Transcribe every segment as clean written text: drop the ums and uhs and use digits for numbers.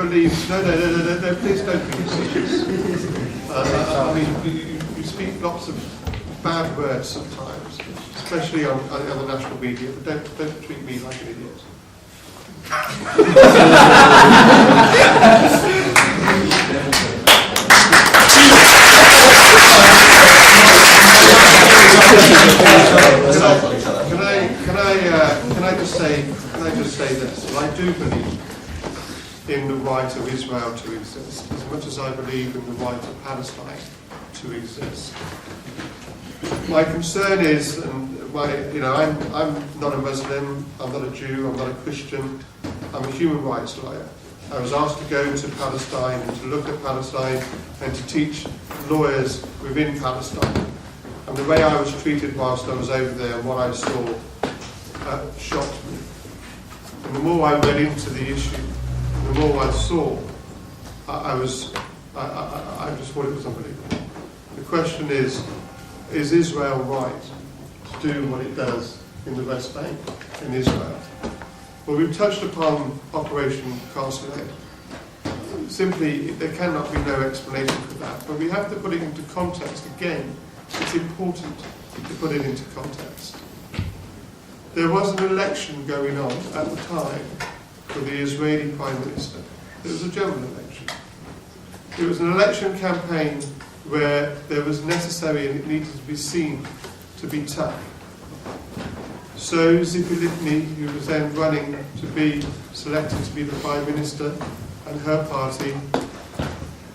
believe... No, please don't be serious. I mean, you speak lots of bad words sometimes, especially on the national media, but don't treat me like an idiot. Can I just say this? Well, I do believe in the right of Israel to exist, as much as I believe in the right of Palestine to exist. My concern is, I'm not a Muslim, I'm not a Jew, I'm not a Christian, I'm a human rights lawyer. I was asked to go to Palestine and to look at Palestine and to teach lawyers within Palestine. And the way I was treated whilst I was over there and what I saw shocked me. And the more I read into the issue, the more I saw, I just thought it was unbelievable. The question is Israel right to do what it does in the West Bank, in Israel? Well, we've touched upon Operation Castle Aid. Simply, there cannot be no explanation for that. But we have to put it into context. Again, it's important to put it into context. There was an election going on at the time for the Israeli Prime Minister. It was a general election. It was an election campaign where there was necessary and it needed to be seen to be tough. So Tzipi Livni, who was then running to be selected to be the Prime Minister, and her party,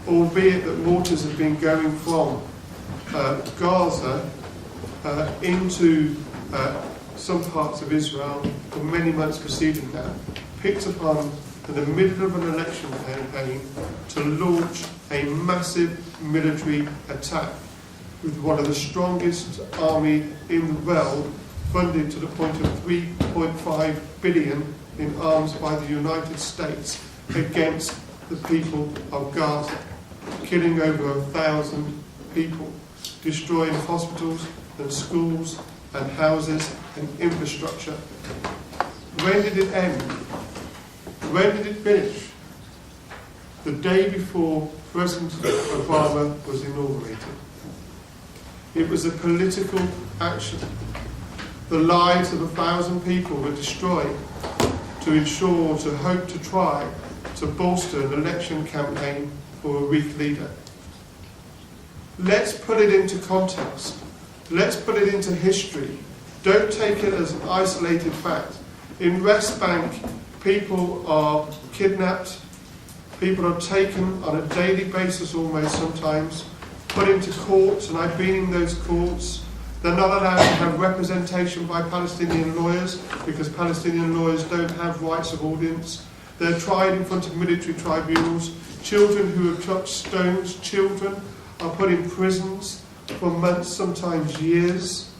albeit that waters had been going from Gaza into some parts of Israel for many months preceding that, picked upon in the middle of an election campaign to launch a massive military attack with one of the strongest army in the world, funded to the point of 3.5 billion in arms by the United States against the people of Gaza, killing over 1,000 people, destroying hospitals and schools and houses and infrastructure. When did it end? When did it finish? The day before President Obama was inaugurated. It was a political action. The lives of 1,000 people were destroyed to ensure, to hope to try to bolster an election campaign for a weak leader. Let's put it into context. Let's put it into history. Don't take it as an isolated fact. In West Bank, people are kidnapped, people are taken on a daily basis almost sometimes, put into courts, and I've been in those courts. They're not allowed to have representation by Palestinian lawyers because Palestinian lawyers don't have rights of audience. They're tried in front of military tribunals. Children who have touched stones, children are put in prisons for months, sometimes years.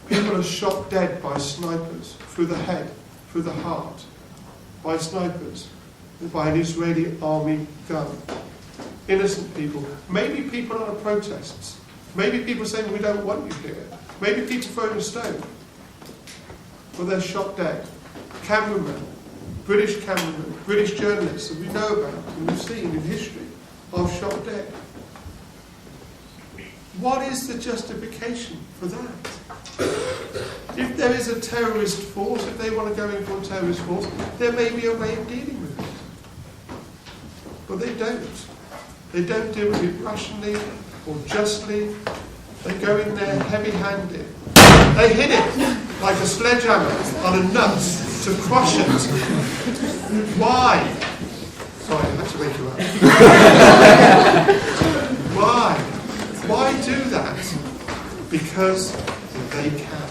People are shot dead by snipers, through the head, through the heart, by snipers, by an Israeli army gun. Innocent people. Maybe people on protests. Maybe people saying, we don't want you here. Maybe people throwing a stone. But they're shot dead. Cameramen, British journalists that we know about and we've seen in history are shot dead. What is the justification for that? If there is a terrorist force, if they want to go in for a terrorist force, there may be a way of dealing with it. But they don't. They don't deal with it rationally or justly. They go in there heavy-handed. They hit it like a sledgehammer on a nut to crush it. Why? Sorry, I had to wake you up. Why? Why do that? Because they can.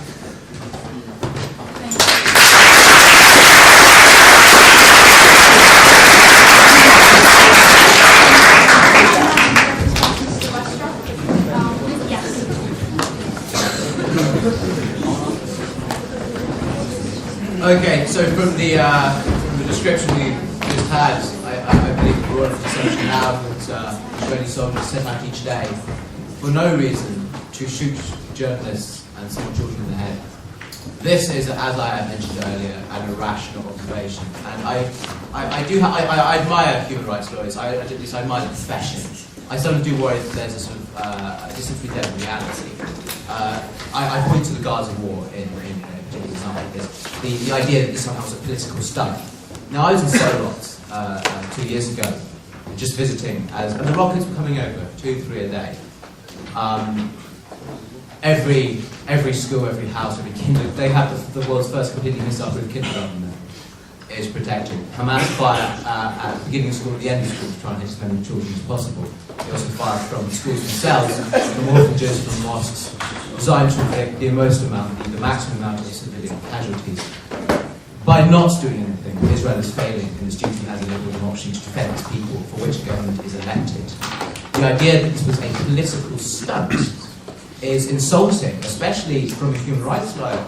Okay, so from the description we just had, I believe we're on an assumption now that Israeli soldiers set out each day for no reason to shoot journalists and small children in the head. This is, as I mentioned earlier, an irrational observation, and I admire human rights lawyers. I admire the profession. I sort of do worry that there's a sort of a distance between them and reality. I point to the Gaza war in a particular example of this. The idea that this somehow was a political stunt. Now, I was in Solot 2 years ago, just visiting, and the rockets were coming over, 2-3 a day. Every school, every house, every kindergarten, they have the world's first completely missile-proof kindergarten there. It is protected. Hamas fire at the beginning of school, at the end of school, to try and hit as many children as possible. They also fire from schools themselves, from orphanages, from mosques, designed to inflict the maximum amount of civilian casualties. By not doing anything, Israel is failing in its duty as a liberal democracy to defend its people, for which government is elected. The idea that this was a political stunt is insulting, especially from a human rights lawyer.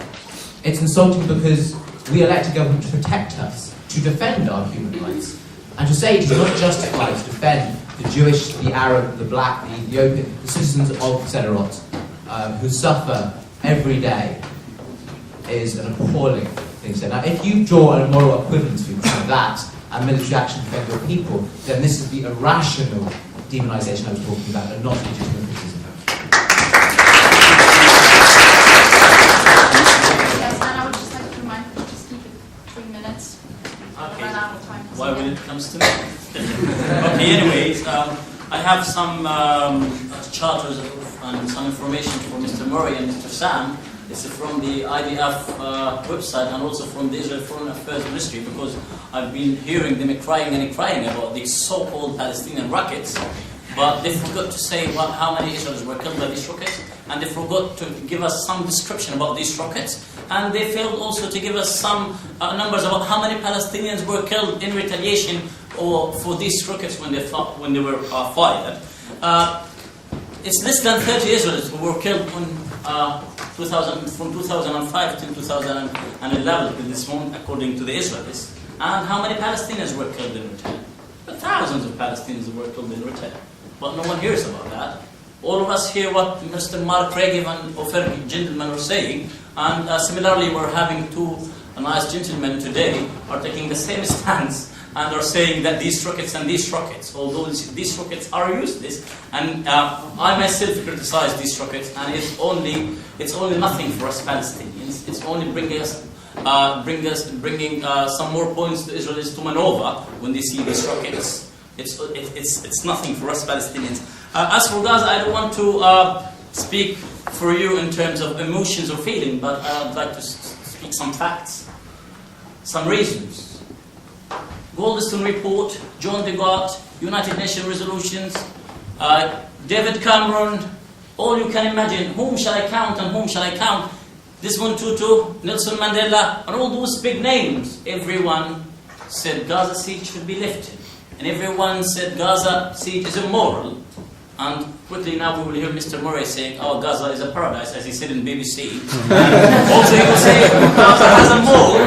It's insulting because we elect a government to protect us, to defend our human rights, and to say it is not justified to defend the Jewish, the Arab, the black, the Ethiopian, the citizens of Sderot, who suffer every day, is an appalling thing to say. Now, if you draw a moral equivalence between that and military action to defend your people, then this is the irrational demonisation I was talking about, and not legitimate criticism. Why when it comes to me? Okay, anyways, I have some charters and some information for Mr. Murray and Mr. Sam. It's from the IDF website and also from the Israel Foreign Affairs Ministry, because I've been hearing them crying about these so-called Palestinian rockets, but they forgot to say how many Israelis were killed by these rockets, and they forgot to give us some description about these rockets, and they failed also to give us some numbers about how many Palestinians were killed in retaliation or for these rockets when they were fired. It's less than 30 Israelis who were killed from 2005 to 2011 at this moment, according to the Israelis. And how many Palestinians were killed in return? Thousands of Palestinians were killed in return. But no one hears about that. All of us hear what Mr. Mark Regev and Ofer gentlemen are saying, and similarly we're having two nice gentlemen today are taking the same stance and are saying that these rockets, although these rockets are useless, and I myself criticize these rockets, and it's only nothing for us Palestinians. It's only bringing some more points to Israelis to maneuver when they see these rockets. It's nothing for us Palestinians. As for Gaza, I don't want to speak for you in terms of emotions or feeling, but I'd like to speak some facts, some reasons. Goldstone Report, John DeGott, United Nations resolutions, David Cameron, all you can imagine. Whom shall I count and whom shall I count? Desmond Tutu, Nelson Mandela, and all those big names. Everyone said Gaza siege should be lifted. And everyone said Gaza siege is immoral. And quickly now we will hear Mr. Murray saying, oh, Gaza is a paradise, as he said in BBC. Also he will say, Gaza has a mall,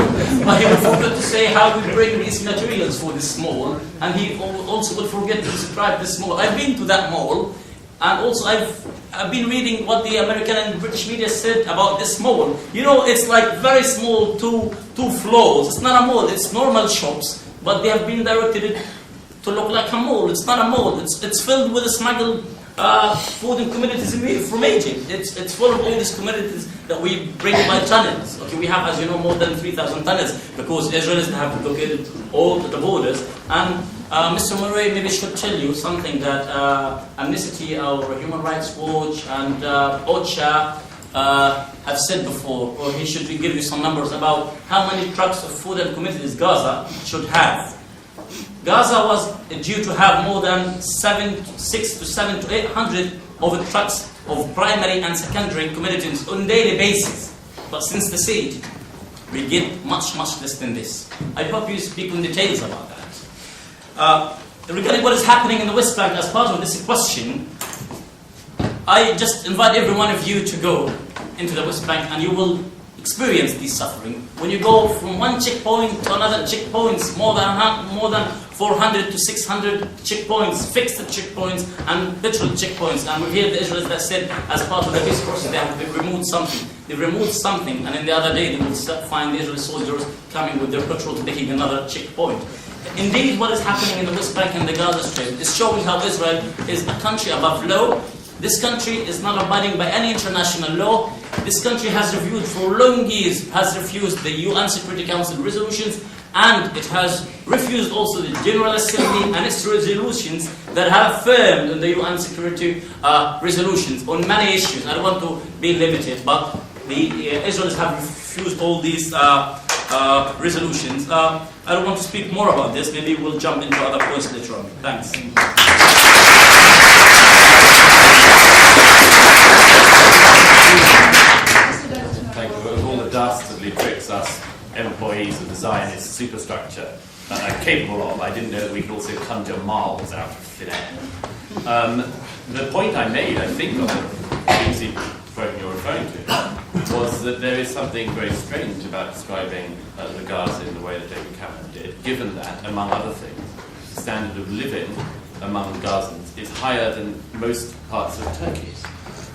but he will forget to say how we bring these materials for this mall. And he also will forget to describe this mall. I've been to that mall, and also I've been reading what the American and British media said about this mall. You know, it's like very small, two floors. It's not a mall, it's normal shops, but they have been directed to look like a mall. It's not a mall. It's filled with smuggled food and commodities from Egypt. It's full of all these commodities that we bring by tunnels. Okay, we have, as you know, more than 3,000 tunnels because Israelis have blockaded all the borders. And Mr. Murray maybe should tell you something that Amnesty or Human Rights Watch and OCHA have said before, or he should give you some numbers about how many trucks of food and commodities Gaza should have. Gaza was due to have more than 700 to 800 of the trucks of primary and secondary commodities on a daily basis. But since the siege, we get much less than this. I hope you speak in details about that. Regarding what is happening in the West Bank as part of this question, I just invite every one of you to go into the West Bank and you will experience this suffering. When you go from one checkpoint to another checkpoint, more than 400 to 600 checkpoints, fixed checkpoints, and literal checkpoints. And we hear the Israelis that said, as part of the peace process, they've removed something. They removed something, and then the other day they will find the Israeli soldiers coming with their patrol taking another checkpoint. Indeed, what is happening in the West Bank and the Gaza Strip is showing how Israel is a country above law. This country is not abiding by any international law. This country has reviewed for long years, has refused the UN Security Council resolutions, and it has refused also the General Assembly and its resolutions that have affirmed in the UN Security resolutions on many issues. I don't want to be limited, but the Israelis have refused all these resolutions. I don't want to speak more about this. Maybe we'll jump into other points later on. Thanks. Thank you. Of all the dastardly tricks us employees of the Zionist superstructure are capable of, I didn't know that we could also conjure marls out of thin air. The point I made, I think, on the easy program you're referring to, was that there is something very strange about describing the Gaza in the way that David Cameron did, given that, among other things, the standard of living among Gazans is higher than most parts of Turkey,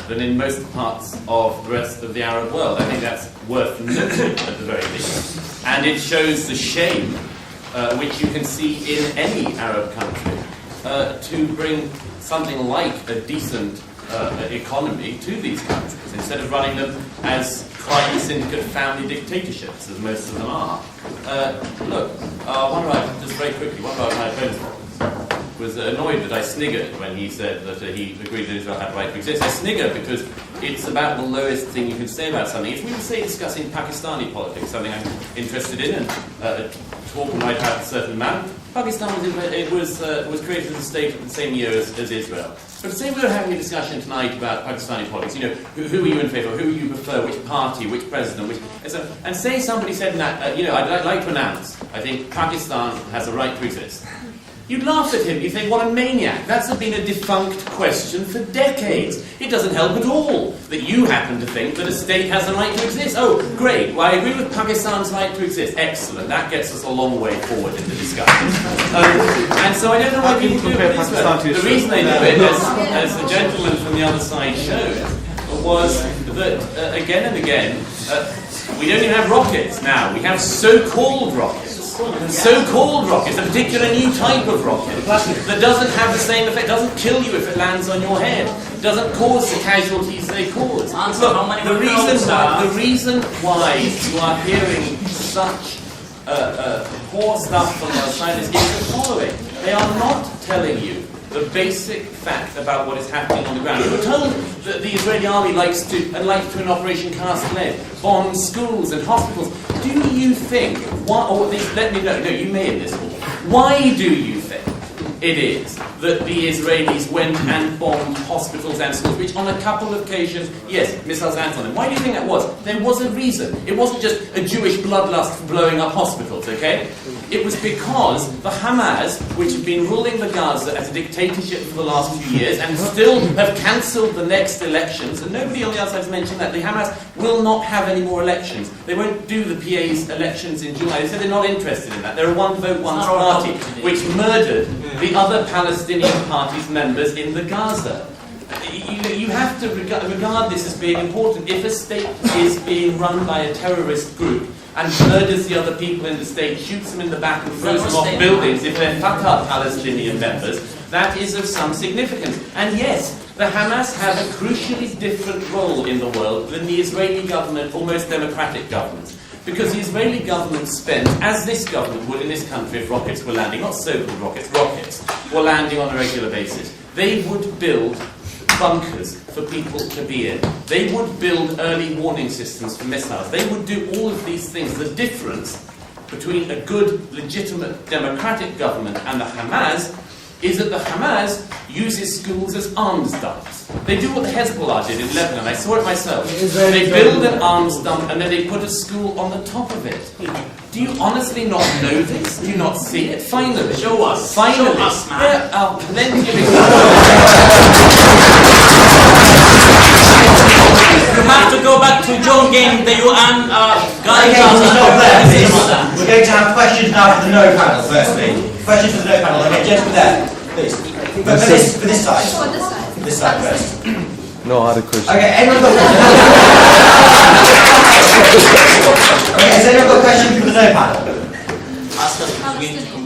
than in most parts of the rest of the Arab world. I think that's worth noting at the very least. And it shows the shame which you can see in any Arab country to bring something like a decent economy to these countries, instead of running them as crime syndicate family dictatorships, as most of them are. Just very quickly, one of my opponents was annoyed that I sniggered when he said that he agreed that Israel had the right to exist. I snigger because it's about the lowest thing you can say about something. If we were, say, discussing Pakistani politics, something I'm interested in, and talking right about a certain man, Pakistan was created as a state at the same year as Israel. But say we were having a discussion tonight about Pakistani politics, who are you in favour of, who you prefer, which party, which president, and say somebody said that, I'd like to announce, I think Pakistan has a right to exist. You'd laugh at him, you think, what a maniac. That's been a defunct question for decades. It doesn't help at all that you happen to think that a state has a right to exist. Oh, great, well, I agree with Pakistan's right to exist. Excellent, that gets us a long way forward in the discussion. And so I don't know why people do it this way. The reason they do it, as the gentleman from the other side showed, was that, again and again, we don't even have rockets now. We have so-called rockets. So-called rockets, a particular new type of rocket that doesn't have the same effect, doesn't kill you if it lands on your head, doesn't cause the casualties they cause. Look, the reason why you are hearing such poor stuff from our scientists is the following. They are not telling you the basic fact about what is happening on the ground. You're told that the Israeli army likes to, in Operation Cast Lead, bomb schools and hospitals. Do you think, let me know, no, you may in this hall, why do you think it is that the Israelis went and bombed hospitals and schools, which on a couple of occasions, yes, missiles landed on them? Why do you think that was? There was a reason. It wasn't just a Jewish bloodlust for blowing up hospitals, okay? It was because the Hamas, which have been ruling the Gaza as a dictatorship for the last few years and still have cancelled the next elections, and nobody on the outside has mentioned that, the Hamas will not have any more elections. They won't do the PA's elections in July. They said they're not interested in that. They're a one-vote, one party, which murdered the other Palestinian party's members in the Gaza. You have to regard this as being important. If a state is being run by a terrorist group and murders the other people in the state, shoots them in the back and throws them off buildings, if they're Fatah Palestinian members, that is of some significance. And yes, the Hamas have a crucially different role in the world than the Israeli government or most democratic governments. Because the Israeli government spends, as this government would in this country if rockets were landing, not so-called rockets were landing on a regular basis, they would build bunkers for people to be in. They would build early warning systems for missiles. They would do all of these things. The difference between a good, legitimate, democratic government and the Hamas is that the Hamas uses schools as arms dumps. They do what the Hezbollah did in Lebanon. I saw it myself. They build an arms dump and then they put a school on the top of it. Do you honestly not know this? Do you not see it? Finally. Show us. Finally. Show us, man. Yeah, then give have to go back to John Game, the UN Okay, guidelines. stop there, please. We're going to have questions now for the no panel, firstly. Questions for the no panel. Okay, gentlemen there, please. But for this side. This side first. No, I had a question. Okay, anyone got Okay, has anyone got questions for the no panel? Ask us, we need to